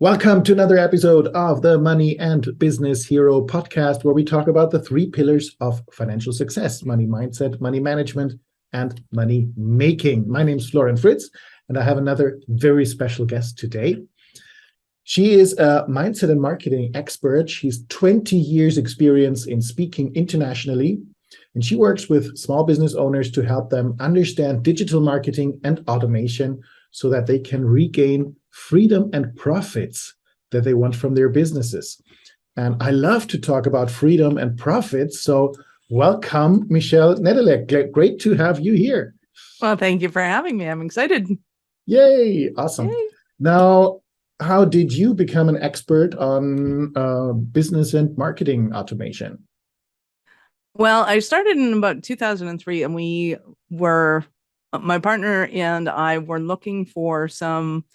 Welcome to another episode of the Money and Business Hero podcast, where we talk about the three pillars of financial success: money mindset, money management, and money making. My name is Florian Fritz, and I have another very special guest today. She is a mindset and marketing expert. She's 20 years experience in speaking internationally, and she works with small business owners to help them understand digital marketing and automation so that they can regain freedom and profits that they want from their businesses. And I love to talk about freedom and profits. So welcome, Michelle Nedelec. Great to have you here. Well, thank you for having me. I'm excited. Yay. Awesome. Yay. Now, how did you become an expert on business and marketing automation? Well, I started in about 2003, and my partner and I were looking for some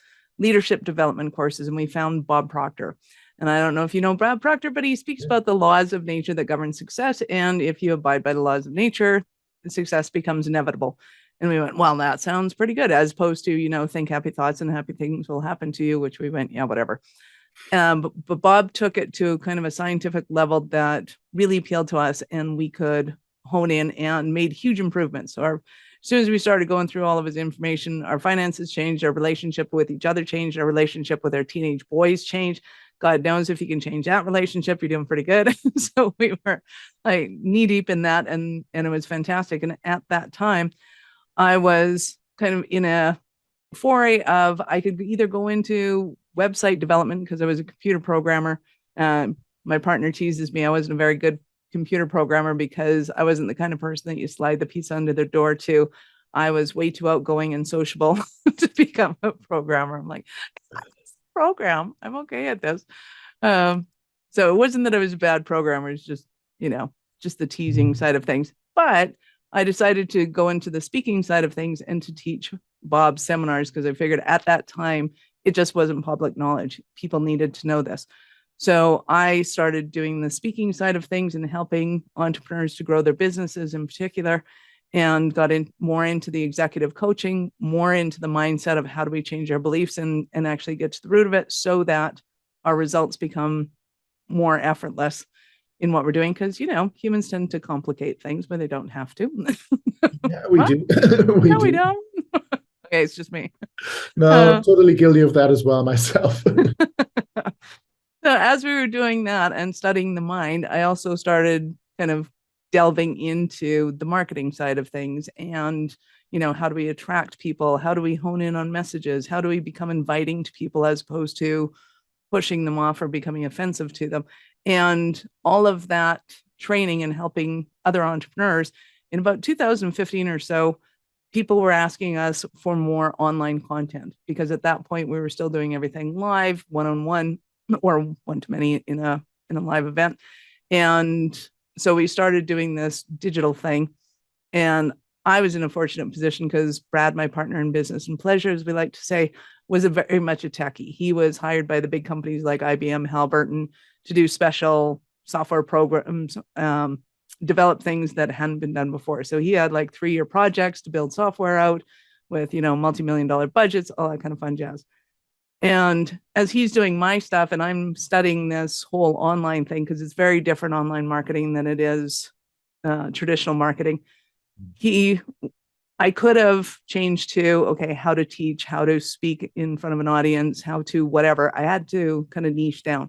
leadership development courses, and we found Bob Proctor. And I don't know if you know Bob Proctor, but he speaks about the laws of nature that govern success. And if you abide by the laws of nature, success becomes inevitable. And we went, well, that sounds pretty good, as opposed to, think happy thoughts and happy things will happen to you, which we went, yeah, whatever. But Bob took it to kind of a scientific level that really appealed to us, and we could hone in and made huge improvements. So as soon as we started going through all of his information, our finances changed, our relationship with each other changed, our relationship with our teenage boys changed. God knows if you can change that relationship, you're doing pretty good. So we were like knee deep in that, and it was fantastic. And at that time, I was kind of in a foray of I could either go into website development because I was a computer programmer. My partner teases me I wasn't a very good computer programmer because I wasn't the kind of person that you slide the piece under the door to. I was way too outgoing and sociable to become a programmer. I'm like, program, I'm okay at this. So it wasn't that I was a bad programmer. It's just, just the teasing side of things. But I decided to go into the speaking side of things and to teach Bob's seminars because I figured at that time, it just wasn't public knowledge. People needed to know this. So I started doing the speaking side of things and helping entrepreneurs to grow their businesses in particular, and got in more into the executive coaching, more into the mindset of how do we change our beliefs and actually get to the root of it so that our results become more effortless in what we're doing. Because, humans tend to complicate things when they don't have to. Yeah, we do. We don't. Okay, it's just me. No, I'm totally guilty of that as well myself. So as we were doing that and studying the mind, I also started kind of delving into the marketing side of things and, how do we attract people? How do we hone in on messages? How do we become inviting to people as opposed to pushing them off or becoming offensive to them? And all of that training and helping other entrepreneurs in about 2015 or so, people were asking us for more online content because at that point we were still doing everything live, one-on-one or one-to-many in a live event. And so we started doing this digital thing. And I was in a fortunate position because Brad, my partner in business and pleasure, as we like to say, was very much a techie. He was hired by the big companies like IBM, Halliburton to do special software programs, develop things that hadn't been done before. So he had like 3-year projects to build software out with, multi-million-dollar budgets, all that kind of fun jazz. And as he's doing my stuff and I'm studying this whole online thing, because it's very different online marketing than it is traditional marketing, I could have changed to, okay, how to teach, how to speak in front of an audience, how to whatever. I had to kind of niche down.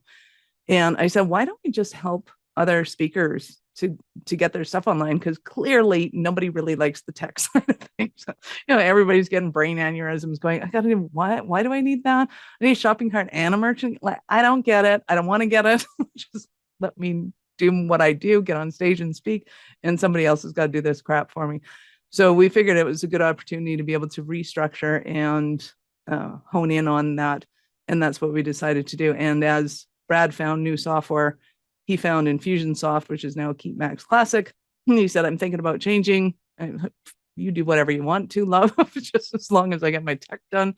And I said, why don't we just help other speakers to get their stuff online? Because clearly nobody really likes the tech side of things. Everybody's getting brain aneurysms going, I gotta do what? Why do I need that? I need a shopping cart and a merchant. Like, I don't get it. I don't want to get it. Just let me do what I do, get on stage and speak, and somebody else has got to do this crap for me. So we figured it was a good opportunity to be able to restructure and hone in on that. And that's what we decided to do. And as Brad found new software, he found Infusionsoft, which is now Keep Max Classic. And he said, I'm thinking about changing. You do whatever you want to, love, just as long as I get my tech done.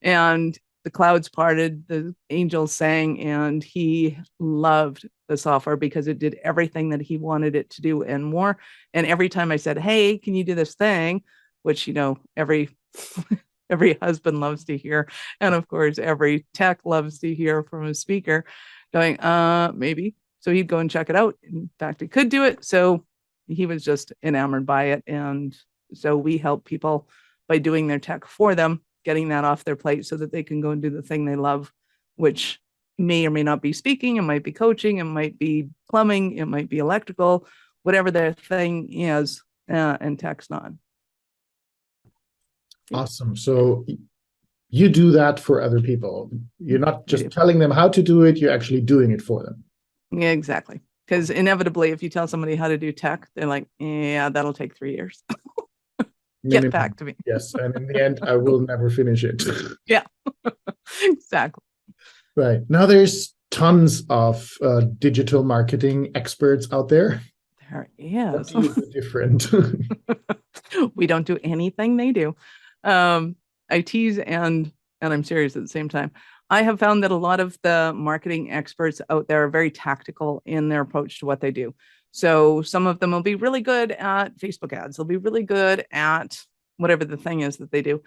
And the clouds parted, the angels sang, and he loved the software because it did everything that he wanted it to do and more. And every time I said, hey, can you do this thing? Which, every every husband loves to hear. And of course, every tech loves to hear from a speaker going, maybe. So he'd go and check it out. In fact, he could do it. So he was just enamored by it. And so we help people by doing their tech for them, getting that off their plate so that they can go and do the thing they love, which may or may not be speaking. It might be coaching. It might be plumbing. It might be electrical, whatever their thing is, and tech's not. Awesome. So you do that for other people. You're not just do. telling them how to do it, you're actually doing it for them. Yeah, exactly. Because inevitably, if you tell somebody how to do tech, they're like, yeah, that'll take 3 years. Get back to me. Yes. And in the end, I will never finish it. Yeah, exactly. Right. Now there's tons of digital marketing experts out there. There is. What do you do different? We don't do anything they do. I tease and I'm serious at the same time. I have found that a lot of the marketing experts out there are very tactical in their approach to what they do. So some of them will be really good at Facebook ads. They'll be really good at whatever the thing is that they do,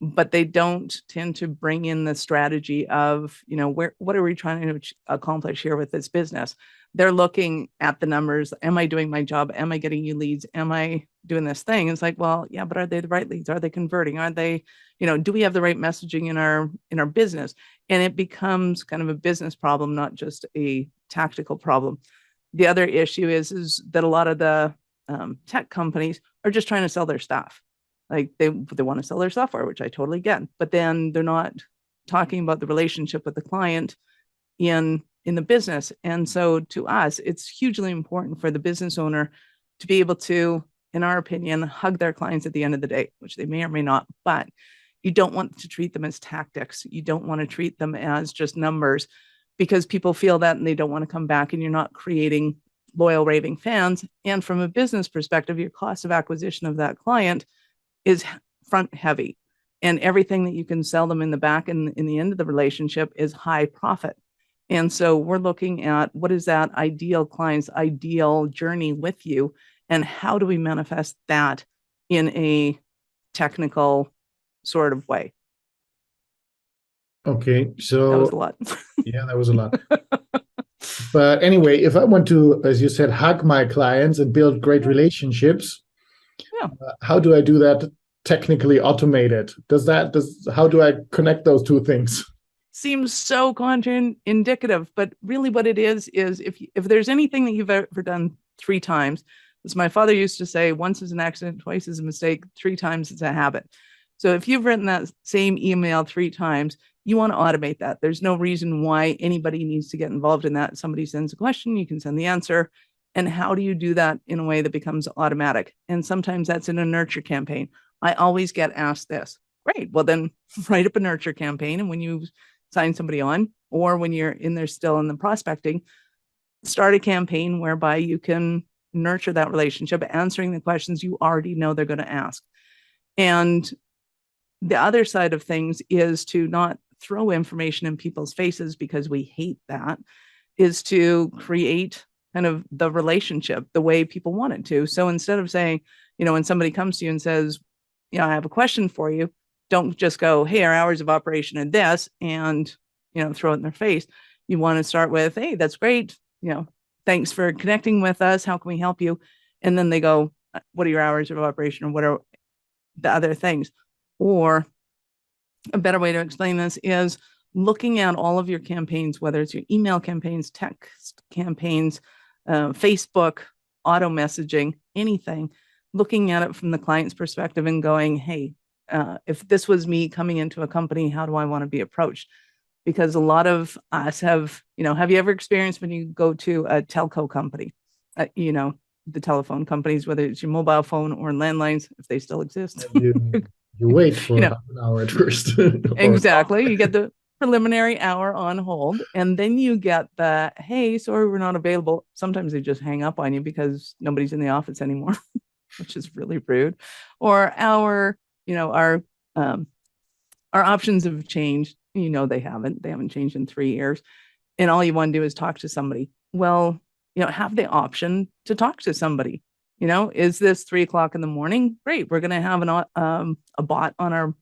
but they don't tend to bring in the strategy of, what are we trying to accomplish here with this business? They're looking at the numbers. Am I doing my job? Am I getting you leads? Am I doing this thing? It's like, well, yeah, but are they the right leads? Are they converting? Are they, do we have the right messaging in our business? And it becomes kind of a business problem, not just a tactical problem. The other issue is that a lot of the tech companies are just trying to sell their stuff. Like they want to sell their software, which I totally get, but then they're not talking about the relationship with the client in the business. And so to us, it's hugely important for the business owner to be able to, in our opinion, hug their clients at the end of the day, which they may or may not, but you don't want to treat them as tactics. You don't want to treat them as just numbers, because people feel that and they don't want to come back, and you're not creating loyal raving fans. And from a business perspective, your cost of acquisition of that client is front heavy, and everything that you can sell them in the back and in the end of the relationship is high profit. And so we're looking at what is that ideal client's ideal journey with you, and how do we manifest that in a technical sort of way. Okay, so that was a lot. Yeah, that was a lot. But anyway, if I want to, as you said, hug my clients and build great relationships, how do I do that technically automated? How do I connect those two things? Seems so counterindicative, but really what it is if there's anything that you've ever done 3 times, as my father used to say, once is an accident, twice is a mistake, 3 times it's a habit. So if you've written that same email 3 times, you want to automate that. There's no reason why anybody needs to get involved in that. Somebody sends a question, you can send the answer. And how do you do that in a way that becomes automatic? And sometimes that's in a nurture campaign. I always get asked this. Great. Well, then write up a nurture campaign. And when you sign somebody on, or when you're in there still in the prospecting, start a campaign whereby you can nurture that relationship, answering the questions you already know they're going to ask. And the other side of things is to not throw information in people's faces, because we hate that, is to create kind of the relationship the way people want it to. So instead of saying, when somebody comes to you and says, I have a question for you, don't just go, hey, our hours of operation are this, and, throw it in their face. You want to start with, hey, that's great. Thanks for connecting with us. How can we help you? And then they go, what are your hours of operation, or what are the other things? Or a better way to explain this is looking at all of your campaigns, whether it's your email campaigns, text campaigns, Facebook, auto messaging, anything, looking at it from the client's perspective and going, hey, if this was me coming into a company, how do I want to be approached? Because a lot of us have you ever experienced when you go to a telco company, the telephone companies, whether it's your mobile phone or landlines, if they still exist. You wait for half an hour at first. Exactly. You get the preliminary hour on hold, and then you get the, hey, sorry, we're not available. Sometimes they just hang up on you because nobody's in the office anymore, which is really rude. Or our options have changed. They haven't changed in 3 years. And all you want to do is talk to somebody. Well, have the option to talk to somebody. Is this 3 o'clock in the morning? Great. We're going to have a bot on our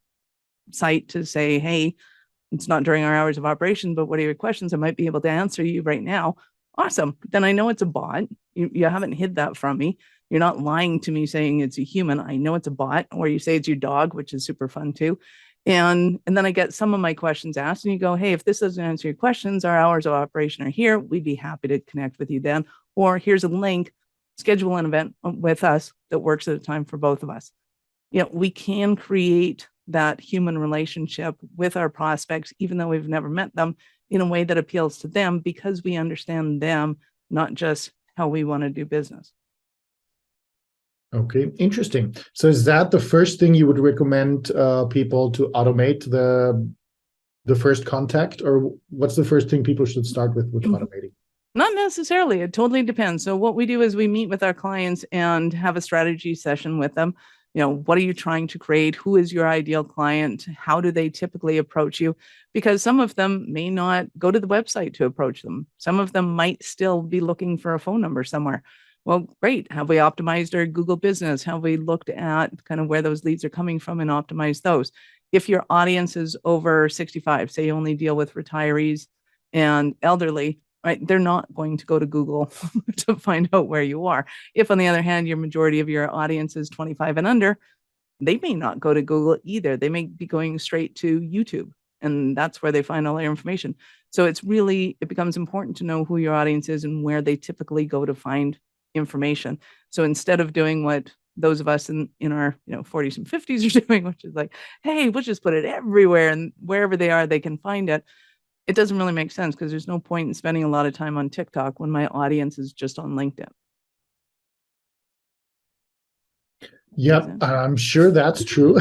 site to say, hey, it's not during our hours of operation, but what are your questions? I might be able to answer you right now. Awesome. Then I know it's a bot. You haven't hid that from me. You're not lying to me saying it's a human. I know it's a bot, or you say it's your dog, which is super fun too. And then I get some of my questions asked, and you go, hey, if this doesn't answer your questions, our hours of operation are here. We'd be happy to connect with you then. Or here's a link, schedule an event with us that works at a time for both of us. We can create that human relationship with our prospects, even though we've never met them, in a way that appeals to them because we understand them, not just how we want to do business. Okay, interesting. So is that the first thing you would recommend people to automate the first contact, or what's the first thing people should start with automating? Not necessarily. It totally depends. So what we do is we meet with our clients and have a strategy session with them. What are you trying to create? Who is your ideal client? How do they typically approach you? Because some of them may not go to the website to approach them. Some of them might still be looking for a phone number somewhere. Well, great. Have we optimized our Google business? Have we looked at kind of where those leads are coming from and optimized those? If your audience is over 65, say you only deal with retirees and elderly, right, they're not going to go to Google to find out where you are. If, on the other hand, your majority of your audience is 25 and under, they may not go to Google either. They may be going straight to YouTube, and that's where they find all their information. So it becomes important to know who your audience is and where they typically go to find information. So instead of doing what those of us in our 40s and 50s are doing, which is like, hey, we'll just put it everywhere, and wherever they are, they can find it. It doesn't really make sense because there's no point in spending a lot of time on TikTok when my audience is just on LinkedIn. Yep, I'm sure that's true.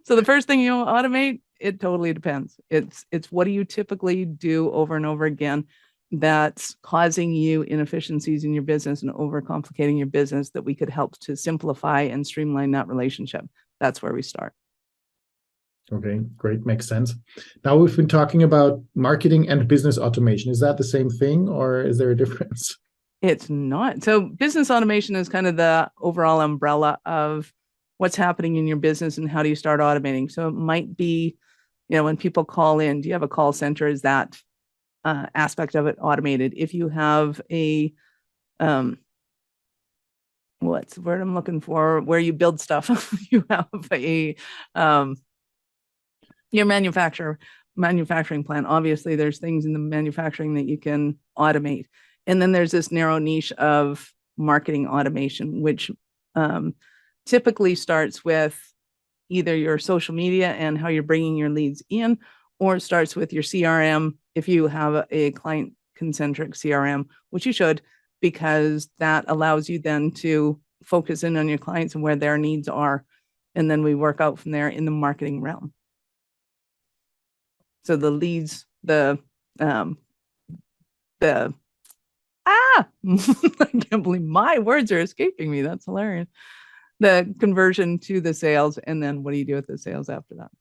So the first thing you automate, it totally depends. It's what do you typically do over and over again that's causing you inefficiencies in your business and overcomplicating your business that we could help to simplify and streamline that relationship. That's where we start. Okay, great. Makes sense. Now we've been talking about marketing and business automation. Is that the same thing, or is there a difference? It's not. So business automation is kind of the overall umbrella of what's happening in your business and how do you start automating. So it might be, when people call in, do you have a call center? Is that aspect of it automated? If you have a, what's the word I'm looking for, where you build stuff, you have a, your manufacturing plant. Obviously, there's things in the manufacturing that you can automate. And then there's this narrow niche of marketing automation, which typically starts with either your social media and how you're bringing your leads in, or it starts with your CRM if you have a client-centric CRM, which you should, because that allows you then to focus in on your clients and where their needs are. And then we work out from there in the marketing realm. So the leads, I can't believe my words are escaping me. That's hilarious. The conversion to the sales, and then what do you do with the sales after that?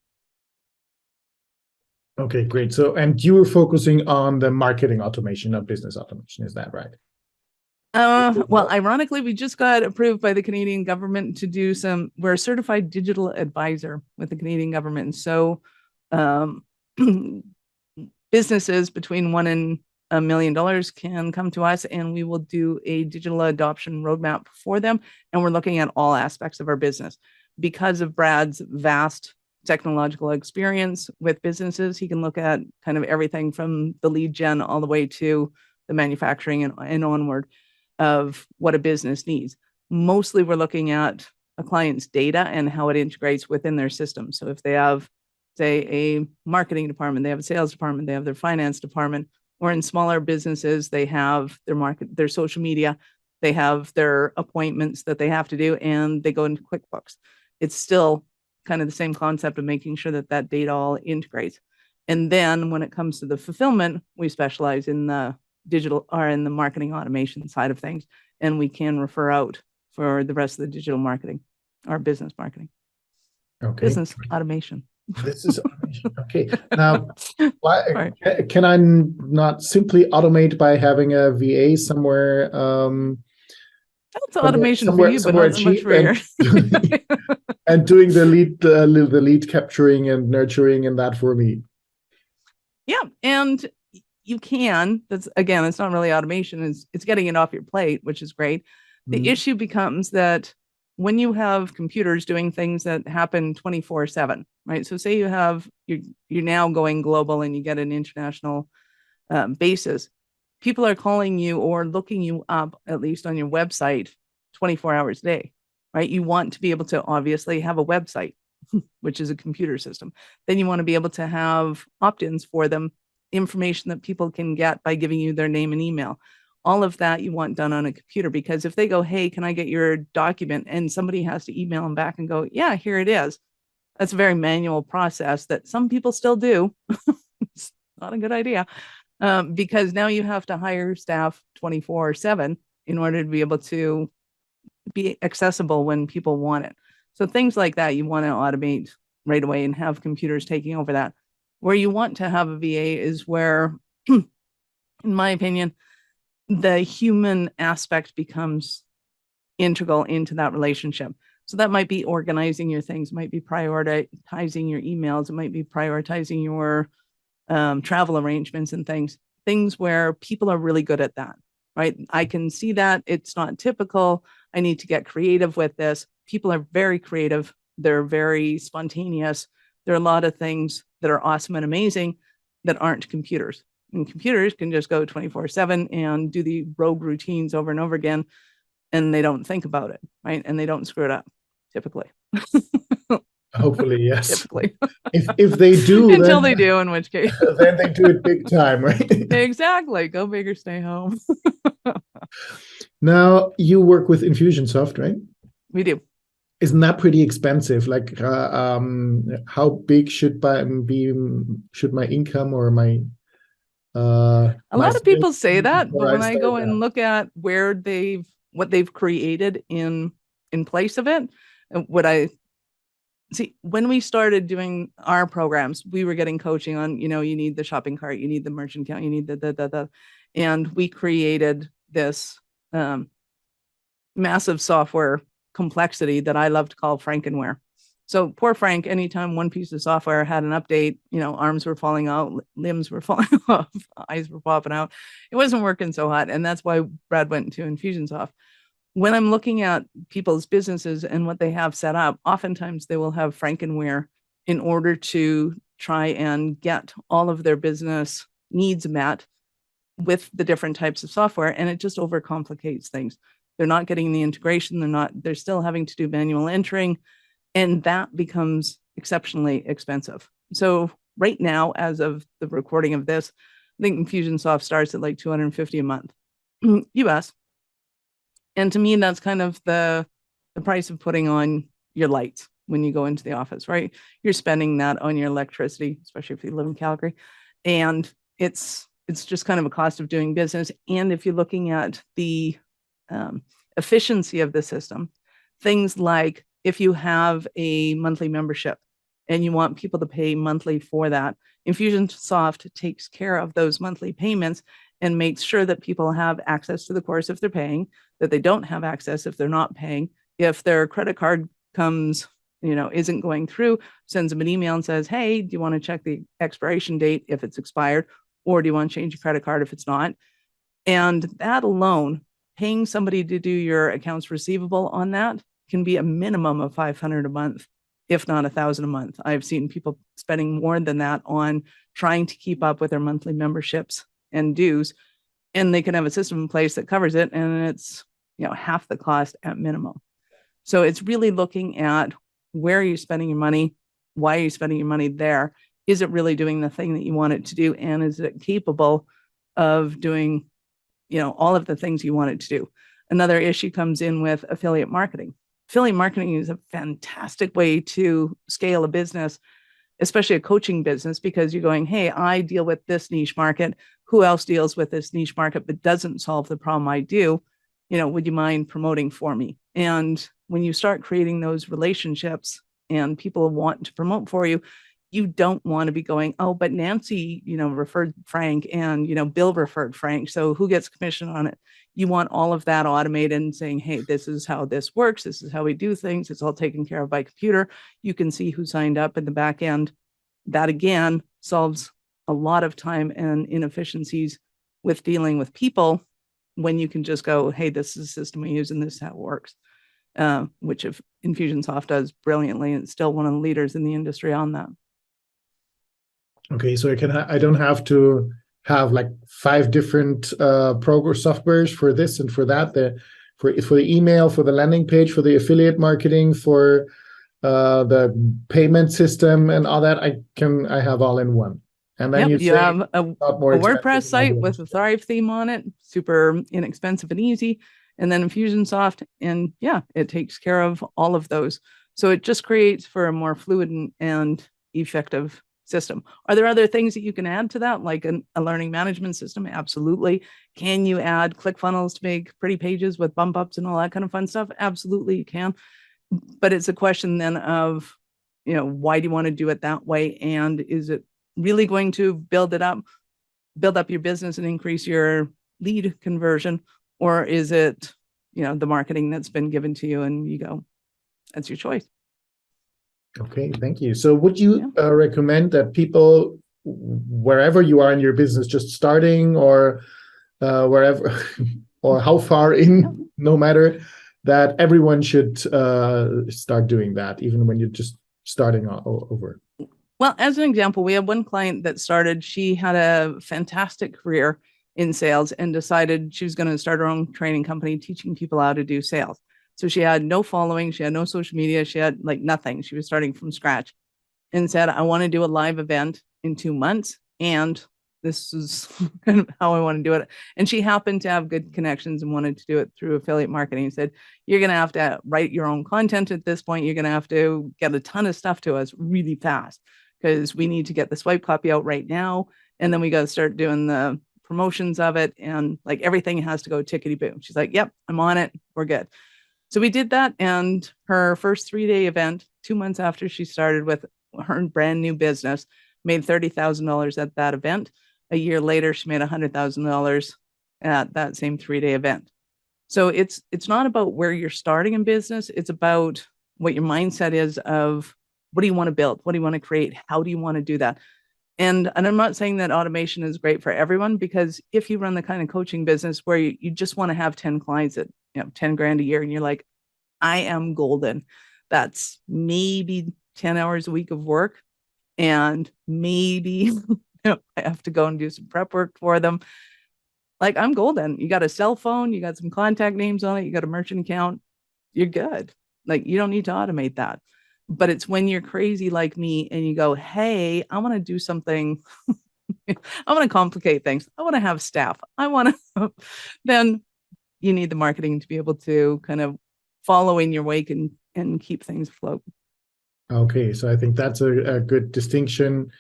Okay, great. So, and you were focusing on the marketing automation of business automation. Is that right? Well, ironically, we just got approved by the Canadian government to do we're a certified digital advisor with the Canadian government. And so businesses between $1 and $1 million can come to us, and we will do a digital adoption roadmap for them. And we're looking at all aspects of our business. Because of Brad's vast technological experience with businesses, he can look at kind of everything from the lead gen all the way to the manufacturing and onward of what a business needs. Mostly we're looking at a client's data and how it integrates within their system. So if they have, say, a marketing department, they have a sales department, they have their finance department, or in smaller businesses, they have their social media, they have their appointments that they have to do, and they go into QuickBooks. It's still kind of the same concept of making sure that that data all integrates. And then when it comes to the fulfillment, we specialize in the digital or in the marketing automation side of things, and we can refer out for the rest of the digital marketing or business marketing. Okay. Business automation. This is automation. Okay. Now, can I not simply automate by having a VA somewhere That's automation for you, but not so much for your. And doing the lead capturing and nurturing and that for me. Yeah, and you can. That's again, it's not really automation. It's getting it off your plate, which is great. The issue becomes that when you have computers doing things that happen 24/7, right? So say you're now going global and you get an international basis. People are calling you or looking you up, at least on your website, 24 hours a day, right? You want to be able to obviously have a website, which is a computer system. Then you want to be able to have opt-ins for them, information that people can get by giving you their name and email. All of that you want done on a computer, because if they go, hey, can I get your document? And somebody has to email them back and go, yeah, here it is. That's a very manual process that some people still do. It's not a good idea. Because now you have to hire staff 24/7 in order to be able to be accessible when people want it. So things like that, you want to automate right away and have computers taking over that. Where you want to have a VA is where, in my opinion, the human aspect becomes integral into that relationship. So that might be organizing your things, might be prioritizing your emails, it might be prioritizing your travel arrangements and things where people are really good at that, right? I can see that it's not typical. I need to get creative with this. People are very creative. They're very spontaneous. There are a lot of things that are awesome and amazing that aren't computers. And computers can just go 24/7 and do the rogue routines over and over again, and they don't think about it, right? And they don't screw it up, typically. Hopefully, yes. Typically. If they do, until they do, in which case then they do it big time, right? Exactly. Go big or stay home. Now you work with Infusionsoft, right? We do. Isn't that pretty expensive? Like, how big should my income or my a lot of people say that, but when I go that? and look at what they've created in place of it, what I see when we started doing our programs, we were getting coaching on, you need the shopping cart, you need the merchant account, you need the, and we created this massive software complexity that I love to call Frankenware. So poor Frank, anytime one piece of software had an update, arms were falling out, limbs were falling off, eyes were popping out. It wasn't working so hot. And that's why Brad went to Infusionsoft. When I'm looking at people's businesses and what they have set up, oftentimes they will have Frankenware in order to try and get all of their business needs met with the different types of software. And it just overcomplicates things. They're not getting the integration. They're still having to do manual entering. And that becomes exceptionally expensive. So right now, as of the recording of this, I think Infusionsoft starts at like $250 a month, US. And to me, that's kind of the price of putting on your lights when you go into the office, right? You're spending that on your electricity, especially if you live in Calgary. And it's just kind of a cost of doing business. And if you're looking at the efficiency of the system, things like if you have a monthly membership and you want people to pay monthly for that, Infusionsoft takes care of those monthly payments and makes sure that people have access to the course if they're paying, that they don't have access if they're not paying. If their credit card comes, isn't going through, sends them an email and says, hey, do you want to check the expiration date if it's expired? Or do you want to change your credit card if it's not? And that alone, paying somebody to do your accounts receivable on that can be a minimum of $500 a month, if not $1,000 a month. I've seen people spending more than that on trying to keep up with their monthly memberships and dues, and they can have a system in place that covers it, and it's half the cost at minimum. So it's really looking at where are you spending your money, why are you spending your money there? Is it really doing the thing that you want it to do, and is it capable of doing all of the things you want it to do? Another issue comes in with affiliate marketing. Affiliate marketing is a fantastic way to scale a business, especially a coaching business, because you're going, hey, I deal with this niche market. Who else deals with this niche market but doesn't solve the problem I do? Would you mind promoting for me? And when you start creating those relationships and people want to promote for you, you don't want to be going, oh, but Nancy, referred Frank, and, Bill referred Frank. So who gets commission on it? You want all of that automated and saying, hey, this is how this works. This is how we do things. It's all taken care of by computer. You can see who signed up in the back end. That again solves a lot of time and inefficiencies with dealing with people when you can just go, hey, this is the system we use and this is how it works. Which if Infusionsoft does brilliantly, and it's still one of the leaders in the industry on that. Okay, so I don't have to have like 5 different program softwares for this and for that. For the email, for the landing page, for the affiliate marketing, for the payment system and all that. I have all in one. And then you have a WordPress site with a Thrive theme on it, super inexpensive and easy. And then Infusionsoft, and yeah, it takes care of all of those. So it just creates for a more fluid and effective system. Are there other things that you can add to that, like a learning management system? Absolutely. Can you add ClickFunnels to make pretty pages with bump ups and all that kind of fun stuff? Absolutely, you can. But it's a question then of, why do you want to do it that way? And is it really going to build up your business and increase your lead conversion? Or is it, the marketing that's been given to you and you go, that's your choice. Okay, thank you. So would you recommend that people, wherever you are in your business, just starting or wherever, or how far in, no matter, that everyone should start doing that, even when you're just starting over? Well, as an example, we have one client that started, she had a fantastic career in sales and decided she was going to start her own training company teaching people how to do sales. So she had no following, she had no social media, she had like nothing. She was starting from scratch and said, I want to do a live event in 2 months. And this is kind of how I want to do it. And she happened to have good connections and wanted to do it through affiliate marketing. He said, you're going to have to write your own content at this point. You're going to have to get a ton of stuff to us really fast because we need to get the swipe copy out right now. And then we got to start doing the promotions of it. And like everything has to go tickety boom. She's like, yep, I'm on it. We're good. So we did that. And her first 3-day event, 2 months after she started with her brand new business, made $30,000 at that event. A year later, she made $100,000 at that same 3-day event. So it's not about where you're starting in business. It's about what your mindset is of what do you want to build? What do you want to create? How do you want to do that? And I'm not saying that automation is great for everyone, because if you run the kind of coaching business where you just want to have 10 clients at 10 grand a year and you're like, I am golden. That's maybe 10 hours a week of work. And maybe I have to go and do some prep work for them. Like, I'm golden. You got a cell phone, you got some contact names on it, you got a merchant account, you're good. Like, you don't need to automate that. But it's when you're crazy like me and you go, hey, I want to do something. I want to complicate things. I want to have staff. I want to, then you need the marketing to be able to kind of follow in your wake and keep things afloat. Okay, so I think that's a good distinction.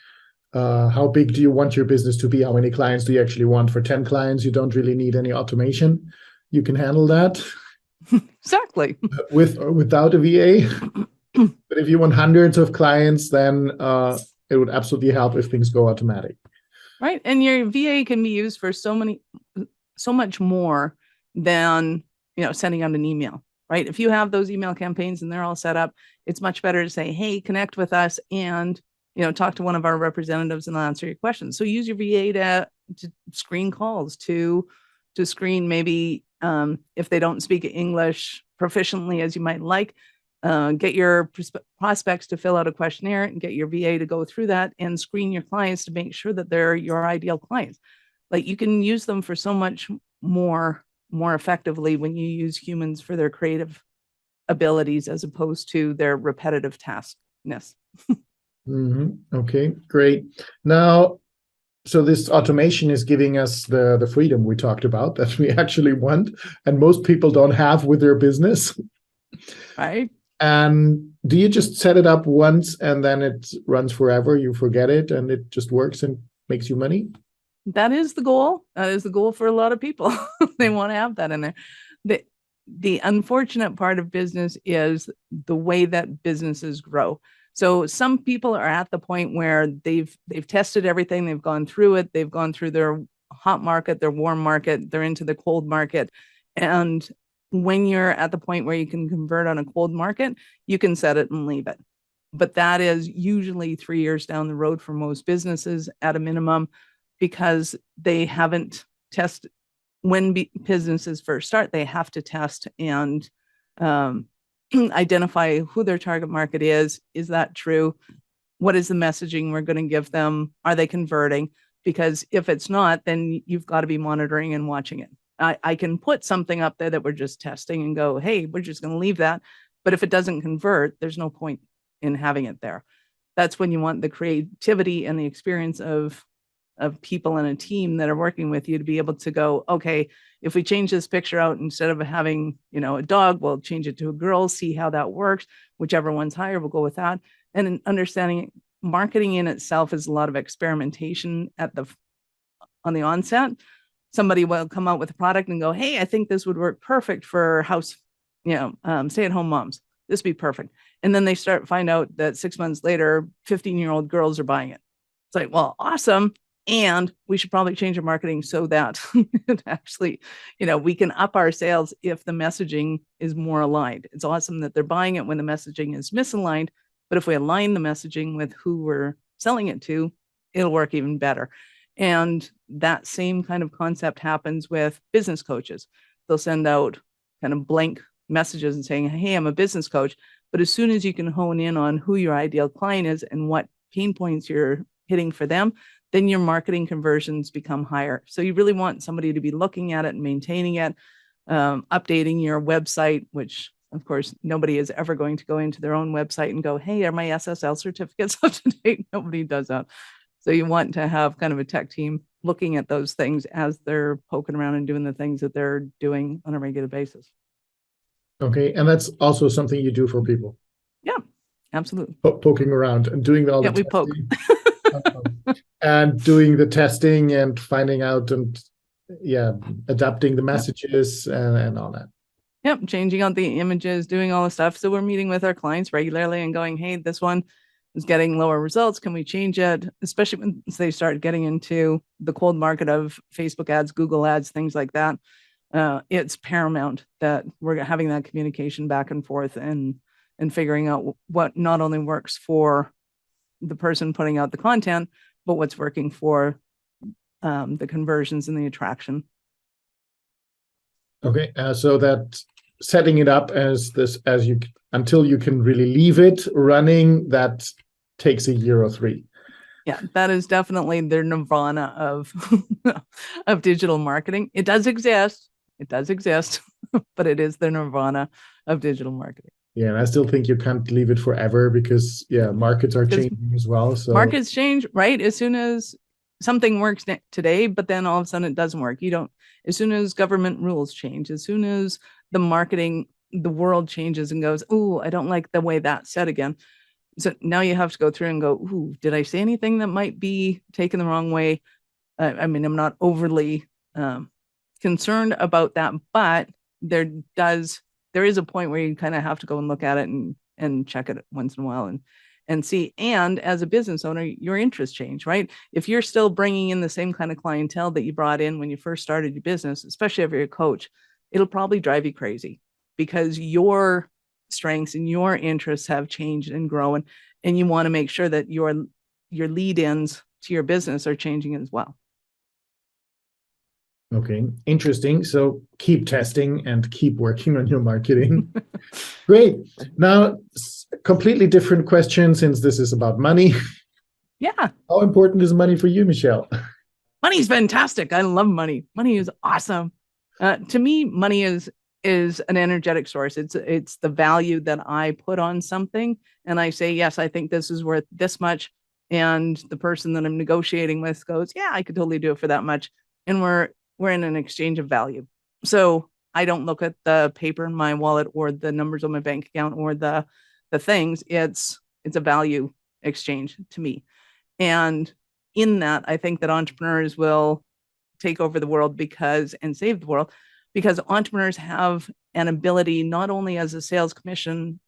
How big do you want your business to be? How many clients do you actually want? For 10 clients, you don't really need any automation. You can handle that. Exactly. With or without a VA. But if you want hundreds of clients, then it would absolutely help if things go automatic. Right. And your VA can be used for so much more than, sending out an email, right? If you have those email campaigns and they're all set up, it's much better to say, hey, connect with us and, talk to one of our representatives and they'll answer your questions. So use your VA to screen calls, to screen maybe if they don't speak English proficiently as you might like, get your prospects to fill out a questionnaire and get your VA to go through that and screen your clients to make sure that they're your ideal clients. Like, you can use them for so much more effectively when you use humans for their creative abilities as opposed to their repetitive taskness. Okay, great. Now, so this automation is giving us the freedom we talked about that we actually want, and most people don't have with their business. Right. And do you just set it up once and then it runs forever? You forget it and it just works and makes you money? That is the goal. That is the goal for a lot of people. They want to have that in there. The unfortunate part of business is the way that businesses grow. So some people are at the point where they've tested everything, they've gone through it, they've gone through their hot market, their warm market, they're into the cold market. And when you're at the point where you can convert on a cold market, you can set it and leave it. But that is usually 3 years down the road for most businesses at a minimum, because they haven't tested. When businesses first start, they have to test and identify who their target market is. Is that true? What is the messaging we're going to give them? Are they converting? Because if it's not, then you've got to be monitoring and watching it. I can put something up there that we're just testing and go, hey, we're just going to leave that. But if it doesn't convert, there's no point in having it there. That's when you want the creativity and the experience of people in a team that are working with you to be able to go, okay, if we change this picture out, instead of having, a dog, we'll change it to a girl, see how that works. Whichever one's higher, we'll go with that. And understanding marketing in itself is a lot of experimentation on the onset. Somebody will come out with a product and go, hey, I think this would work perfect for house, stay-at-home moms. This would be perfect. And then they find out that 6 months later, 15-year-old girls are buying it. It's like, well, awesome. And we should probably change our marketing so that it actually, we can up our sales if the messaging is more aligned. It's awesome that they're buying it when the messaging is misaligned. But if we align the messaging with who we're selling it to, it'll work even better. And that same kind of concept happens with business coaches. They'll send out kind of blank messages and saying, hey, I'm a business coach. But as soon as you can hone in on who your ideal client is and what pain points you're hitting for them, then your marketing conversions become higher. So you really want somebody to be looking at it and maintaining it, updating your website, which of course, nobody is ever going to go into their own website and go, hey, are my SSL certificates up to date? Nobody does that. So you want to have kind of a tech team looking at those things as they're poking around and doing the things that they're doing on a regular basis. Okay. And that's also something you do for people. Yeah, absolutely. Poking around and doing all the we poke. and doing the testing and finding out and adapting the messages and all that. Yep, changing out the images, doing all the stuff. So we're meeting with our clients regularly and going, hey, this one is getting lower results. Can we change it? Especially when they start getting into the cold market of Facebook ads, Google ads, things like that. It's paramount that we're having that communication back and forth and figuring out what not only works for the person putting out the content, but what's working for the conversions and the attraction. Okay, so that setting it up until you can really leave it running, that takes a year or 3. Yeah, that is definitely their nirvana of of digital marketing. It does exist, but it is the nirvana of digital marketing. Yeah, and I still think you can't leave it forever because markets are changing as well. So markets change, right? As soon as something works today, but then all of a sudden it doesn't work. As soon as government rules change, as soon as the world changes and goes, oh, I don't like the way that's said again. So now you have to go through and go, ooh, did I say anything that might be taken the wrong way? I'm not overly concerned about that, but there is a point where you kind of have to go and look at it and check it once in a while and see. And as a business owner, your interests change, right? If you're still bringing in the same kind of clientele that you brought in when you first started your business, especially if you're a coach, it'll probably drive you crazy because your strengths and your interests have changed and grown, and you want to make sure that your lead-ins to your business are changing as well. Okay, interesting. So keep testing and keep working on your marketing. Great. Now, completely different question since this is about money. Yeah. How important is money for you, Michelle? Money's fantastic. I love money. Money is awesome. To me, money is an energetic source. It's the value that I put on something, and I say, yes, I think this is worth this much, and the person that I'm negotiating with goes, yeah, I could totally do it for that much, and we're in an exchange of value. So I don't look at the paper in my wallet or the numbers on my bank account or the things. It's a value exchange to me, and in that, I think that entrepreneurs will take over the world and save the world, because entrepreneurs have an ability not only as a commission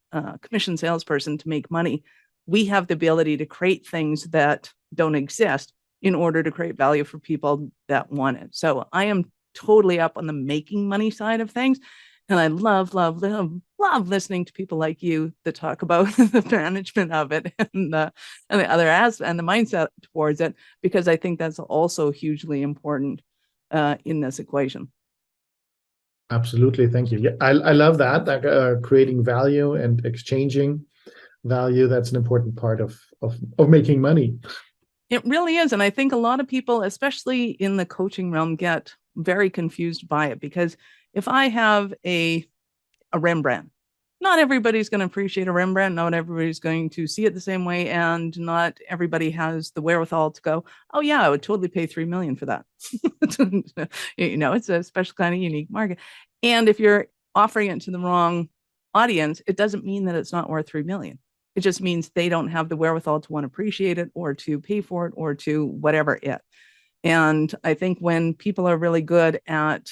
salesperson to make money, we have the ability to create things that don't exist in order to create value for people that want it. So I am totally up on the making money side of things. And I love listening to people like you that talk about the management of it and the other aspect and the mindset towards it, because I think that's also hugely important in this equation. Absolutely. Thank you. Yeah, I love that, creating value and exchanging value. That's an important part of making money. It really is. And I think a lot of people, especially in the coaching realm, get very confused by it, because if I have a Rembrandt, not everybody's going to appreciate a Rembrandt. Not everybody's going to see it the same way. And not everybody has the wherewithal to go, oh yeah, I would totally pay $3 million for that. It's a special kind of unique market. And if you're offering it to the wrong audience, it doesn't mean that it's not worth $3 million. It just means they don't have the wherewithal to want to appreciate it or to pay for it or to whatever it. And I think when people are really good at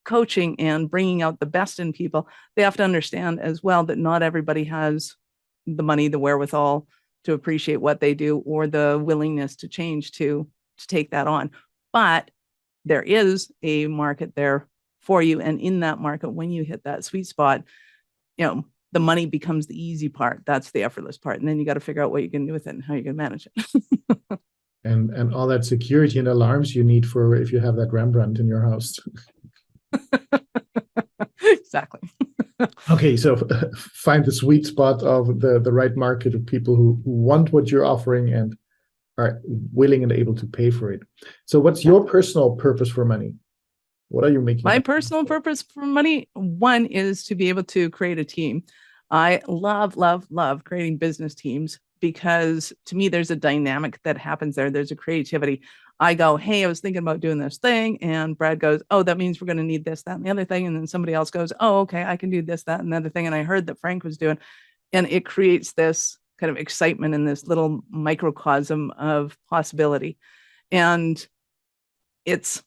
coaching and bringing out the best in people, they have to understand as well that not everybody has the money, the wherewithal to appreciate what they do, or the willingness to change to take that on. But there is a market there for you. And in that market, when you hit that sweet spot, the money becomes the easy part. That's the effortless part. And then you got to figure out what you can do with it and how you can manage it. and all that security and alarms you need for if you have that Rembrandt in your house. Exactly. Okay, so find the sweet spot of the right market of people who want what you're offering and are willing and able to pay for it. So what's your personal purpose for money? What are you making? My personal purpose for money, one, is to be able to create a team. I love creating business teams, because to me, there's a dynamic that happens there. There's a creativity. I go, hey, I was thinking about doing this thing. And Brad goes, oh, that means we're going to need this, that, and the other thing. And then somebody else goes, oh, okay, I can do this, that, and the other thing. And I heard that Frank was doing, and it creates this kind of excitement in this little microcosm of possibility. And it's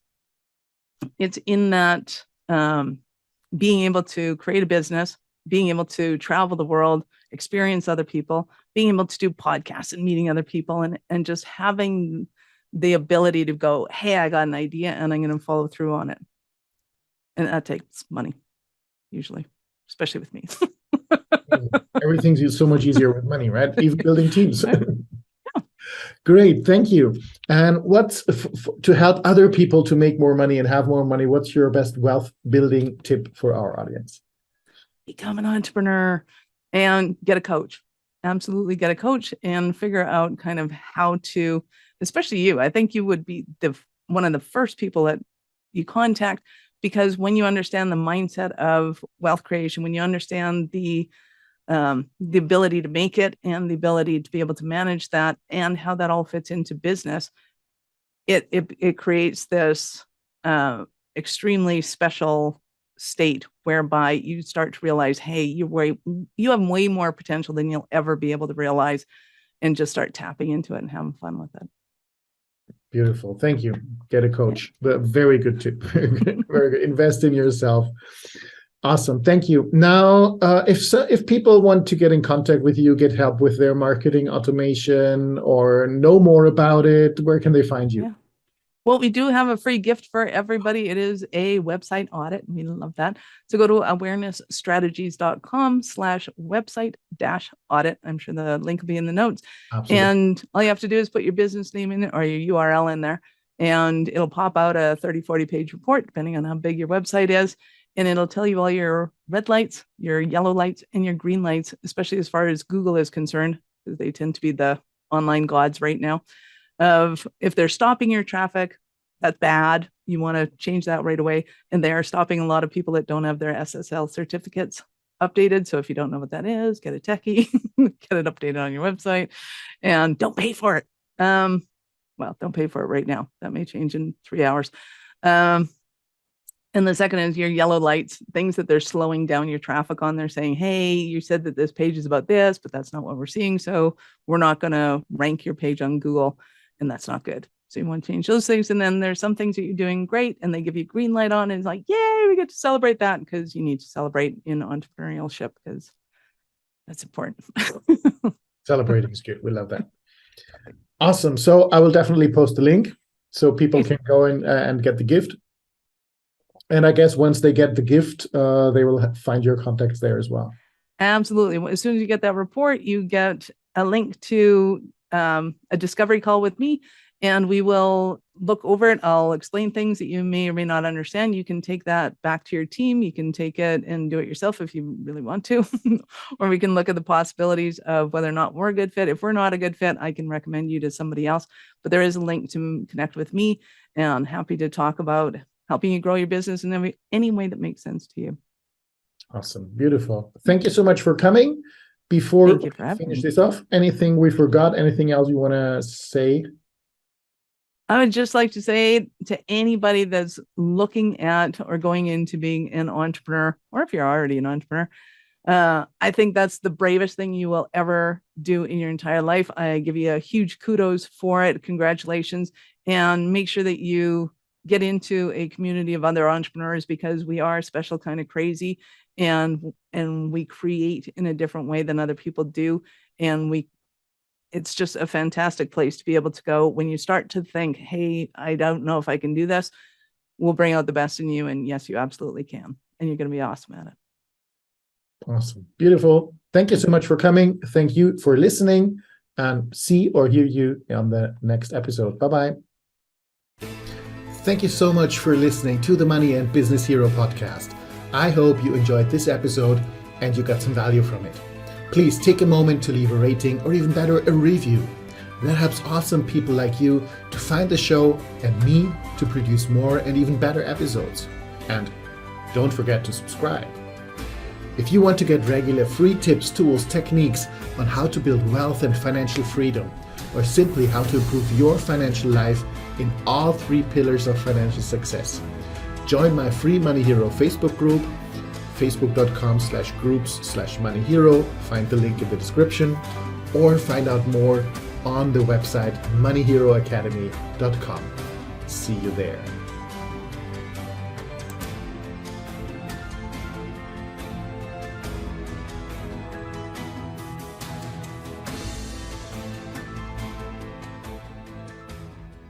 in that being able to create a business, being able to travel the world, experience other people, being able to do podcasts and meeting other people, and just having the ability to go, hey, I got an idea and I'm going to follow through on it. And that takes money, usually, especially with me. Everything's so much easier with money, right? Even building teams. Great, thank you. And what's to help other people to make more money and have more money? What's your best wealth building tip for our audience? Become an entrepreneur and get a coach. Absolutely get a coach and figure out kind of how to, especially you. I think you would be one of the first people that you contact, because when you understand the mindset of wealth creation, when you understand the ability to make it and the ability to be able to manage that and how that all fits into business, it creates this extremely special state whereby you start to realize, hey, you have way more potential than you'll ever be able to realize, and just start tapping into it and having fun with it. Beautiful. Thank you. Get a coach. Very good tip. Very good. Invest in yourself. Awesome. Thank you. Now, if people want to get in contact with you, get help with their marketing automation, or know more about it, where can they find you? Yeah. Well, we do have a free gift for everybody. It is a website audit. We love that. So go to awarenessstrategies.com/website-audit. I'm sure the link will be in the notes. Absolutely. And all you have to do is put your business name in it or your URL in there, and it'll pop out a 30, 40 page report, depending on how big your website is. And it'll tell you all your red lights, your yellow lights, and your green lights, especially as far as Google is concerned, because they tend to be the online gods right now. Of if they're stopping your traffic, that's bad. You want to change that right away. And they are stopping a lot of people that don't have their SSL certificates updated. So if you don't know what that is, get a techie, get it updated on your website, and don't pay for it. Well, don't pay for it right now. That may change in 3 hours. And the second is your yellow lights, things that they're slowing down your traffic on. They're saying, hey, you said that this page is about this, but that's not what we're seeing. So we're not going to rank your page on Google. And that's not good. So you want to change those things. And then there's some things that you're doing great and they give you a green light on, and it's like, yay, we get to celebrate that, because you need to celebrate in entrepreneurship, because that's important. Celebrating is good. We love that. Awesome. So I will definitely post the link so people can go in and get the gift. And I guess once they get the gift, they will find your contacts there as well. Absolutely. As soon as you get that report, you get a link to a discovery call with me, and we will look over it. I'll explain things that you may or may not understand. You can take that back to your team. You can take it and do it yourself if you really want to, or we can look at the possibilities of whether or not we're a good fit. If we're not a good fit, I can recommend you to somebody else. But there is a link to connect with me, and I'm happy to talk about helping you grow your business in any way that makes sense to you. Awesome. Beautiful. Thank you so much for coming. Before we finish this off, anything we forgot? Anything else you want to say? I would just like to say to anybody that's looking at or going into being an entrepreneur, or if you're already an entrepreneur, I think that's the bravest thing you will ever do in your entire life. I give you a huge kudos for it. Congratulations. And make sure that you get into a community of other entrepreneurs, because we are a special kind of crazy, and we create in a different way than other people do. And it's just a fantastic place to be able to go when you start to think, hey, I don't know if I can do this. We'll bring out the best in you. And yes, you absolutely can. And you're going to be awesome at it. Awesome. Beautiful. Thank you so much for coming. Thank you for listening, and see or hear you on the next episode. Bye-bye. Thank you so much for listening to the Money and Business Hero podcast. I hope you enjoyed this episode and you got some value from it. Please take a moment to leave a rating, or even better, a review. That helps awesome people like you to find the show and me to produce more and even better episodes. And don't forget to subscribe. If you want to get regular free tips, tools, techniques on how to build wealth and financial freedom, or simply how to improve your financial life in all 3 pillars of financial success, join my free Money Hero Facebook group, facebook.com/groups/moneyhero. Find the link in the description, or find out more on the website moneyheroacademy.com. See you there.